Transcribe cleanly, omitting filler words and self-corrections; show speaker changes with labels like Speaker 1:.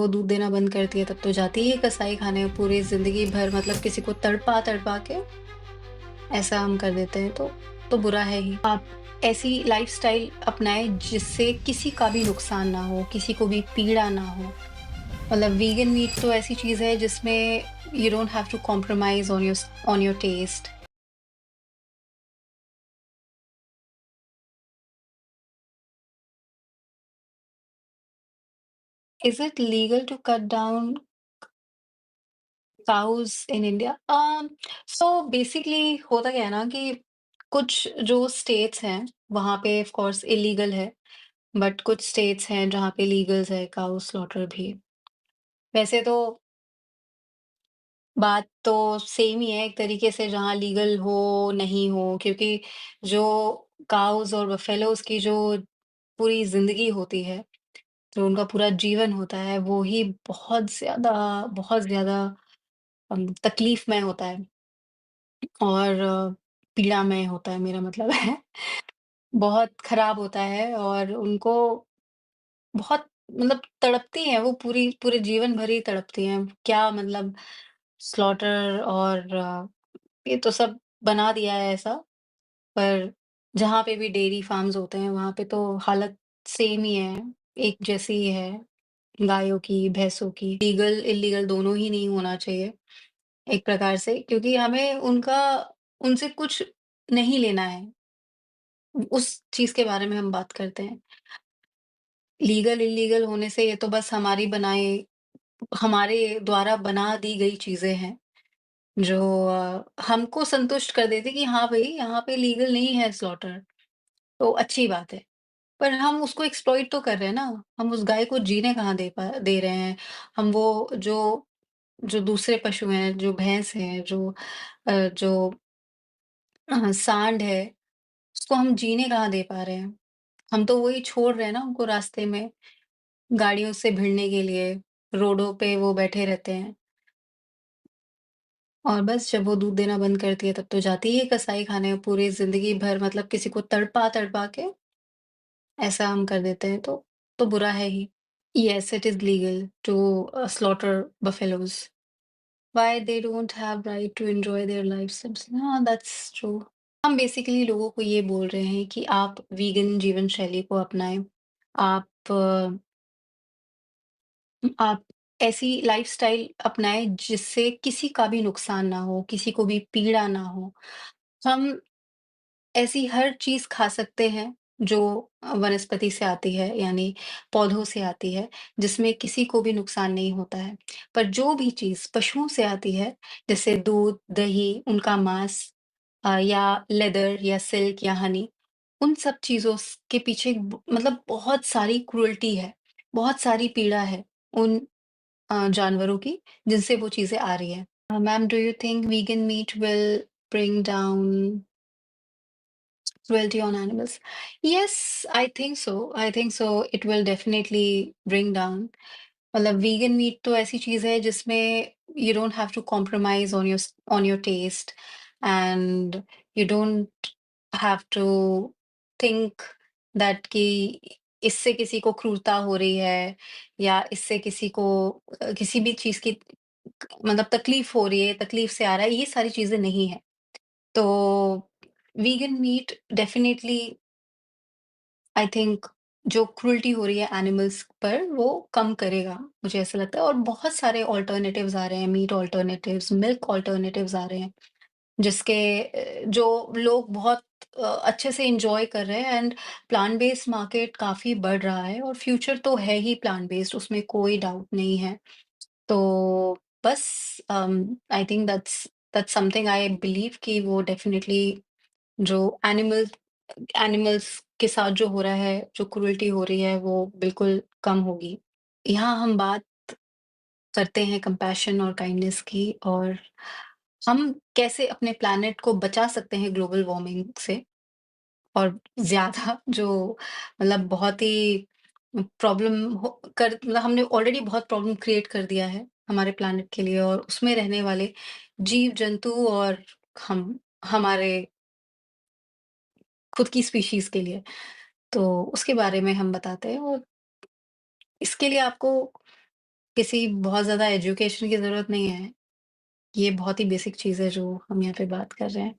Speaker 1: वो दूध देना बंद करती है तब तो जाती ही है कसाई खाने पूरी ज़िंदगी भर मतलब किसी को तड़पा-तड़पा के ऐसा हम कर देते हैं तो बुरा है ही। आप ऐसी लाइफ़स्टाइल अपनाएँ जिससे किसी का भी नुकसान ना हो, किसी को भी पीड़ा ना हो। मतलब वीगन मीट तो ऐसी चीज़ है जिसमें you don't have to compromise on your taste. Is it legal to cut down cows in India? So basically होता क्या है ना कि कुछ जो स्टेट्स हैं, वहाँ पे ऑफ़ कोर्स इल्लीगल है, बट कुछ स्टेट्स हैं जहाँ पे लीगल्स है काऊ स्लॉटर भी। वैसे तो बात तो सेम ही है एक तरीके से जहाँ लीगल हो, नहीं हो क्योंकि जो काउज़ और बफ़ेलोज़ की जो पूरी ज़िंदगी होती है, जो उनका पूरा जीवन होता है, वो ही बहुत ज़्यादा तकलीफ़मय होता है और पीड़ामय होता है मेरा मतलब है। बहुत खराब होता है और उनको बहुत मतलब तड़पती हैं वो पूरे जीवन भर ही तड़पती हैं। क्या मतलब स्लॉटर और ये तो सब बना दिया है ऐसा, पर जहाँ पे भी डेयरी फार्म्स होते हैं, वहाँ पे तो हालत सेम ही है, एक जैसी ही है, गायों की, भैंसों की। लीगल, इल्लीगल दोनों ही नहीं होना चाहिए, एक प्रकार से क्योंकि हमें उनसे कुछ नहीं लेना है, उस चीज़ के बारे में हम बात करते हैं। लीगल, इल्लीगल होने से ये तो बस हमारे द्वारा बना दी गई चीज़ें हैं, जो हमको संतुष्ट कर देती कि हाँ भई, यहाँ पे लीगल नहीं है स्लॉटर, तो अच्छी बात है। पर हम उसको एक्सप्लॉइट तो कर रहे हैं ना, हम उस गाय को जीने कहाँ दे रहे हैं। हम वो जो दूसरे पशु हैं, जो भैंस हैं, जो सांड है, उसको हम जीने कहाँ दे पा रहे हैं। हम तो वही छोड़ रहे हैं ना उनको रास्ते में, गाड़ियों से भिड़ने के लिए, रोडों पे वो बैठे रहते हैं। और बस जब वो दूध देना बंद करती है तब तो जाती ही है कसाई खाने पूरी ज़िंदगी भर मतलब किसी को तड़पा-तड़पा के ऐसा हम कर देते हैं तो बुरा है ही। Yes, it is legal to slaughter buffaloes. Why they don't have right to enjoy their lives? हाँ, that's true. हम बेसिकली लोगों को ये बोल रहे हैं कि आप वीगन जीवन शैली को अपनाएं। आप आप ऐसी लाइफस्टाइल अपनाएं जिससे किसी का भी नुकसान ना हो, किसी को भी पीड़ा ना हो। हम ऐसी हर चीज़ खा सकते हैं जो वनस्पति से आती है यानी पौधों से आती है, जिसमें किसी को भी नुकसान नहीं होता है। पर जो भी चीज़ पशुओं से आती है, जैसे दूध, दही, उनका मांस या लेदर या सिल्क या हनी, उन सब चीज़ों के पीछे मतलब बहुत सारी क्रूरल्टी है, बहुत सारी पीड़ा है उन जानवरों की जिनसे वो चीज़ें आ रही हैं। Ma'am, do you think vegan meet will bring down cruelty on animals? Yes, I think so. I think so. It will definitely bring down. मतलब वीगन मीट तो ऐसी चीज़ है जिसमें you don't have to compromise on your taste and you don't have to think that कि इससे किसी को क्रूरता हो रही है या इससे किसी को किसी भी चीज़ की मतलब तकलीफ हो रही है, तकलीफ से आ रहा है, ये सारी चीज़ें नहीं है। तो vegan meet definitely I think जो क्रूरटी हो रही है एनिमल्स पर वो कम करेगा, मुझे ऐसा लगता है और बहुत सारे ऑल्टरनेटिव्स आ रहे हैं, मीट ऑल्टरनेटिव्स, मिल्क ऑल्टरनेटिव्स आ रहे हैं, जिसके जो लोग बहुत अच्छे से एन्जॉय कर रहे हैं एंड प्लांट बेस्ड मार्केट काफ़ी बढ़ रहा है और फ्यूचर तो है ही प्लांट बेस्ड उसमें कोई डाउट नहीं है। तो बस I think that's something I believe कि वो डेफिनिटली जो एनिमल्स के साथ जो हो रहा है, जो क्रूरल्टी हो रही है, वो बिल्कुल कम होगी। यहाँ हम बात करते हैं कंपैशन और काइंडनेस की और हम कैसे अपने प्लैनेट को बचा सकते हैं ग्लोबल वार्मिंग से और ज़्यादा जो मतलब बहुत ही प्रॉब्लम मतलब हमने ऑलरेडी बहुत प्रॉब्लम क्रिएट कर दिया है हमारे प्लैनेट के लिए और उसमें रहने वाले जीव-जंतु और हम हमारे खुद की स्पीशीज़ के लिए। तो उसके बारे में हम बताते हैं और इसके लिए आपको किसी बहुत ज़्यादा एजुकेशन की ज़रूरत नहीं है। ये बहुत ही बेसिक चीज़ है जो हम यहाँ पे बात कर रहे हैं।